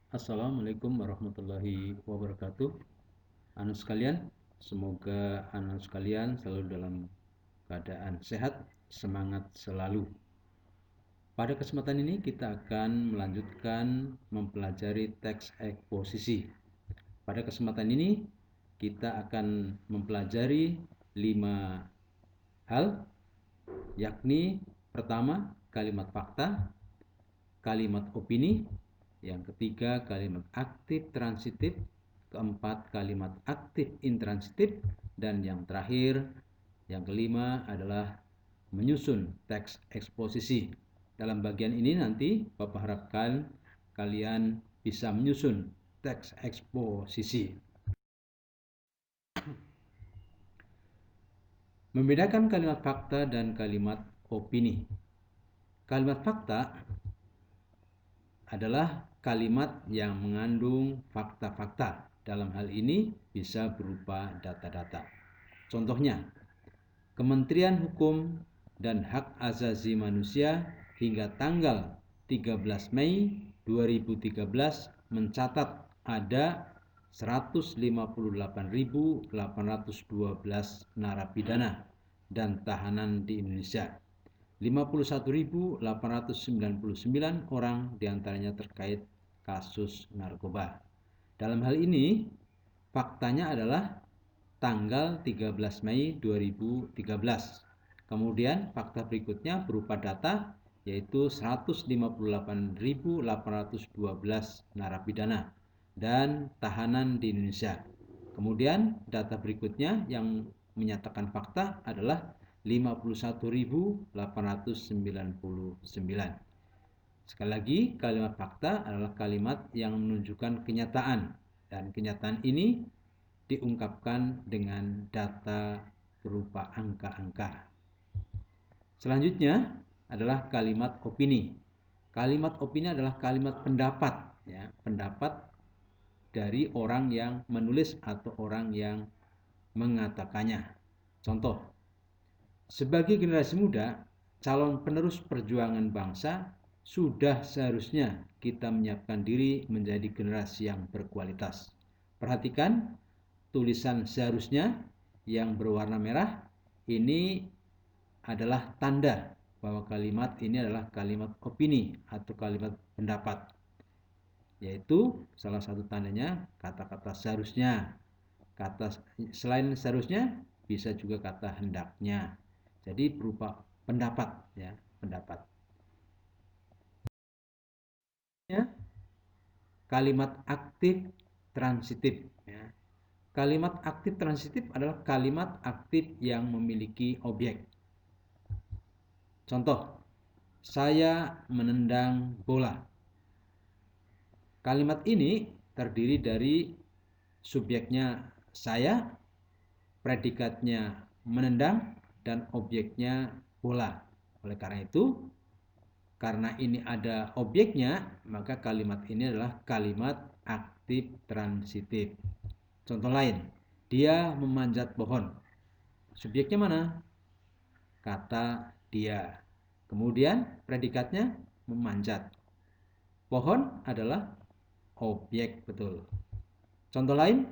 Assalamualaikum warahmatullahi wabarakatuh. Anak sekalian, semoga anak sekalian selalu dalam keadaan sehat, semangat selalu. Pada kesempatan ini kita akan melanjutkan mempelajari teks eksposisi. Pada kesempatan ini kita akan mempelajari 5 hal, yakni pertama kalimat fakta, kalimat opini, yang ketiga kalimat aktif transitif, keempat kalimat aktif intransitif, dan yang terakhir, yang kelima adalah menyusun teks eksposisi. Dalam bagian ini nanti Bapak harapkan kalian bisa menyusun teks eksposisi. Membedakan kalimat fakta dan kalimat opini. Kalimat fakta adalah kalimat yang mengandung fakta-fakta. Dalam hal ini bisa berupa data-data. Contohnya, Kementerian Hukum dan Hak Asasi Manusia hingga tanggal 13 Mei 2013 mencatat ada 158.812 narapidana dan tahanan di Indonesia. 51.899 orang diantaranya terkait kasus narkoba. Dalam hal ini, faktanya adalah tanggal 13 Mei 2013. Kemudian fakta berikutnya berupa data, yaitu 158.812 narapidana dan tahanan di Indonesia. Kemudian data berikutnya yang menyatakan fakta adalah 51.899. Sekali lagi, kalimat fakta adalah kalimat yang menunjukkan kenyataan, dan kenyataan ini diungkapkan dengan data berupa angka-angka. Selanjutnya adalah kalimat opini. Kalimat opini adalah kalimat pendapat, pendapat dari orang yang menulis atau orang yang mengatakannya. Contoh, sebagai generasi muda, calon penerus perjuangan bangsa, sudah seharusnya kita menyiapkan diri menjadi generasi yang berkualitas. Perhatikan tulisan seharusnya yang berwarna merah, ini adalah tanda bahwa kalimat ini adalah kalimat opini atau kalimat pendapat. Yaitu salah satu tandanya kata-kata seharusnya. Kata selain seharusnya bisa juga kata hendaknya. Jadi berupa pendapat, pendapat. Kalimat aktif transitif. Kalimat aktif transitif adalah kalimat aktif yang memiliki objek. Contoh, saya menendang bola. Kalimat ini terdiri dari subjeknya saya, predikatnya menendang, dan objeknya bola. Oleh karena itu, karena ini ada objeknya, maka kalimat ini adalah kalimat aktif transitif. Contoh lain, dia memanjat pohon. Subjeknya mana? Kata dia. Kemudian predikatnya memanjat. Pohon adalah objek, betul. Contoh lain,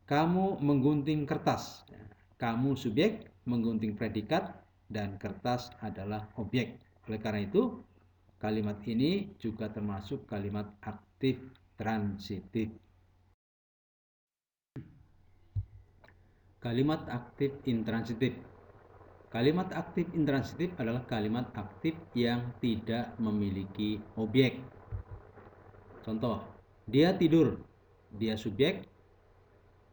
kamu menggunting kertas. Kamu subjek, menggunting predikat, dan kertas adalah objek. Oleh karena itu, kalimat ini juga termasuk kalimat aktif transitif. Kalimat aktif intransitif. Kalimat aktif intransitif adalah kalimat aktif yang tidak memiliki objek. Contoh, dia tidur. Dia subjek,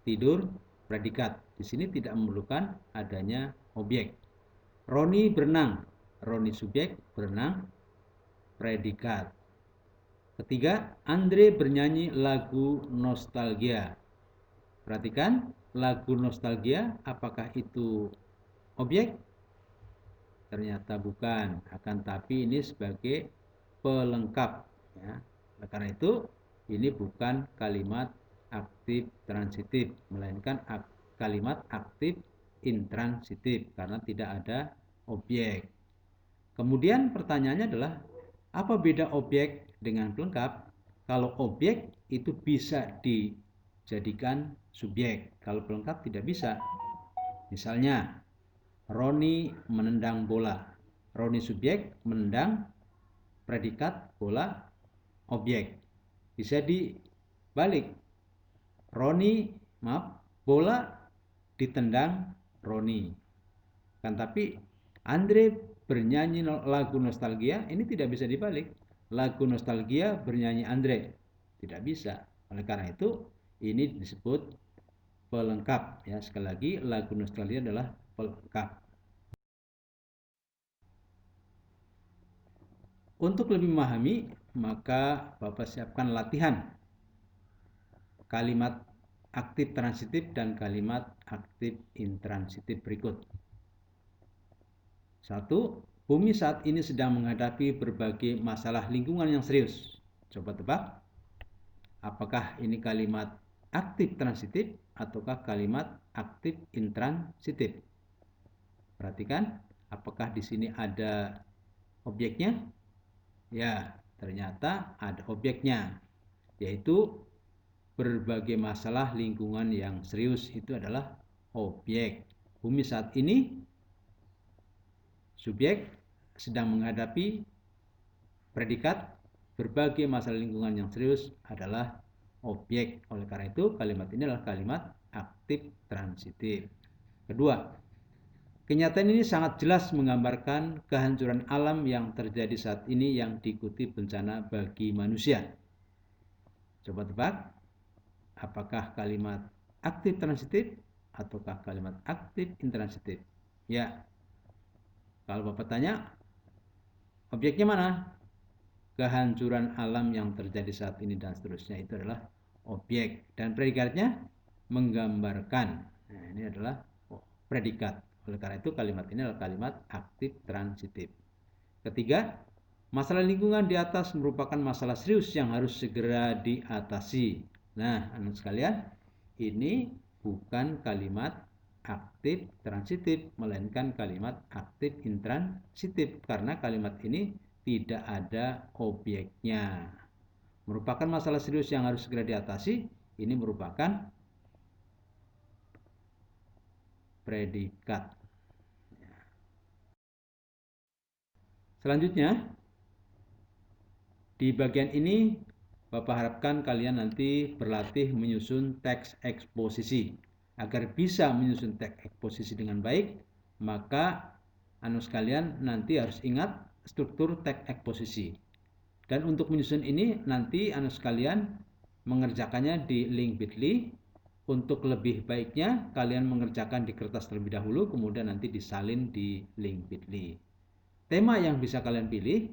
tidur predikat. Di sini tidak memerlukan adanya objek. Roni berenang. Roni subjek, berenang predikat. Ketiga, Andre bernyanyi lagu nostalgia. Perhatikan, lagu nostalgia, apakah itu objek? Ternyata bukan, akan tapi ini sebagai pelengkap. Karena itu, ini bukan kalimat aktif transitif, melainkan kalimat aktif intransitif karena tidak ada objek. Kemudian pertanyaannya adalah, apa beda objek dengan pelengkap? Kalau objek itu bisa dijadikan subjek, kalau pelengkap tidak bisa. Misalnya, Roni menendang bola. Roni subjek, menendang predikat, bola objek. Bisa dibalik. Bola ditendang Roni. Kan tapi Andre bernyanyi lagu nostalgia, ini tidak bisa dibalik. Lagu nostalgia bernyanyi Andre, tidak bisa. Oleh karena itu ini disebut pelengkap ya. Sekali lagi, lagu nostalgia adalah pelengkap. Untuk lebih memahami, maka Bapak siapkan latihan kalimat aktif transitif dan kalimat aktif intransitif berikut. 1. Bumi saat ini sedang menghadapi berbagai masalah lingkungan yang serius. Coba tebak, apakah ini kalimat aktif transitif ataukah kalimat aktif intransitif? Perhatikan, apakah di sini ada objeknya? Ya, ternyata ada objeknya, yaitu berbagai masalah lingkungan yang serius itu adalah objek. Bumi saat ini subjek sedang menghadapi predikat berbagai masalah lingkungan yang serius adalah objek. Oleh karena itu kalimat ini adalah kalimat aktif transitif. Kedua, kenyataan ini sangat jelas menggambarkan kehancuran alam yang terjadi saat ini yang diikuti bencana bagi manusia. Coba tebak, apakah kalimat aktif transitif ataukah kalimat aktif intransitif? Ya, kalau Bapak tanya, objeknya mana? Kehancuran alam yang terjadi saat ini dan seterusnya itu adalah objek. Dan predikatnya menggambarkan. Nah, ini adalah predikat. Oleh karena itu kalimat ini adalah kalimat aktif transitif. Ketiga, masalah lingkungan di atas merupakan masalah serius yang harus segera diatasi. Nah, anak sekalian, ini bukan kalimat aktif transitif, melainkan kalimat aktif intransitif, karena kalimat ini tidak ada objeknya. Merupakan masalah serius yang harus segera diatasi, ini merupakan predikat. Selanjutnya, di bagian ini Bapak harapkan kalian nanti berlatih menyusun teks eksposisi. Agar bisa menyusun teks eksposisi dengan baik, maka sekalian nanti harus ingat struktur teks eksposisi. Dan untuk menyusun ini nanti sekalian mengerjakannya di link bit.ly. Untuk lebih baiknya kalian mengerjakan di kertas terlebih dahulu, kemudian nanti disalin di link bit.ly. Tema yang bisa kalian pilih: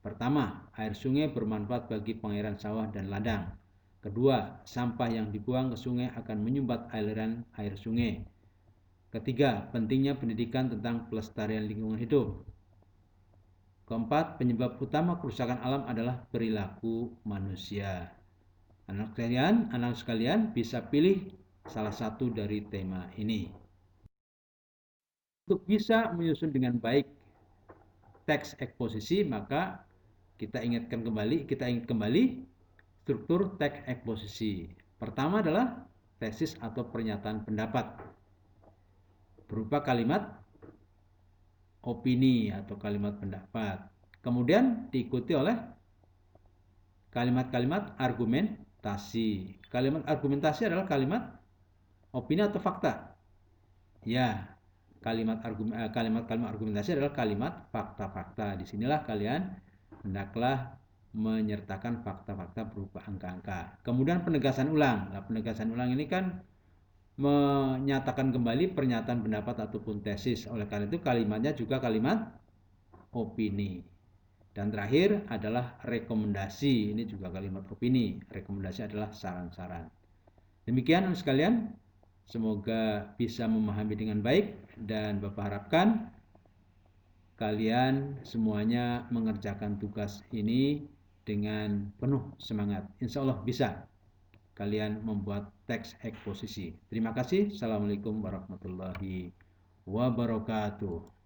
pertama, air sungai bermanfaat bagi pengairan sawah dan ladang. Kedua, sampah yang dibuang ke sungai akan menyumbat aliran air sungai. Ketiga, pentingnya pendidikan tentang pelestarian lingkungan hidup. Keempat, penyebab utama kerusakan alam adalah perilaku manusia. Anak sekalian bisa pilih salah satu dari tema ini. Untuk bisa menyusun dengan baik teks eksposisi, maka kita ingat kembali struktur teks eksposisi. Pertama adalah tesis atau pernyataan pendapat berupa kalimat opini atau kalimat pendapat. Kemudian diikuti oleh kalimat-kalimat argumentasi. Kalimat argumentasi adalah kalimat opini atau fakta. Ya, kalimat argumentasi adalah kalimat fakta-fakta. Disinilah kalian hendaklah menyertakan fakta-fakta berupa angka-angka. Kemudian penegasan ulang. Nah, penegasan ulang ini kan menyatakan kembali pernyataan pendapat ataupun tesis. Oleh karena itu kalimatnya juga kalimat opini. Dan terakhir adalah rekomendasi. Ini juga kalimat opini. Rekomendasi adalah saran-saran. Demikian sekalian. Semoga bisa memahami dengan baik, dan Bapak harapkan kalian semuanya mengerjakan tugas ini dengan penuh semangat. Insya Allah bisa kalian membuat teks eksposisi. Terima kasih. Assalamualaikum warahmatullahi wabarakatuh.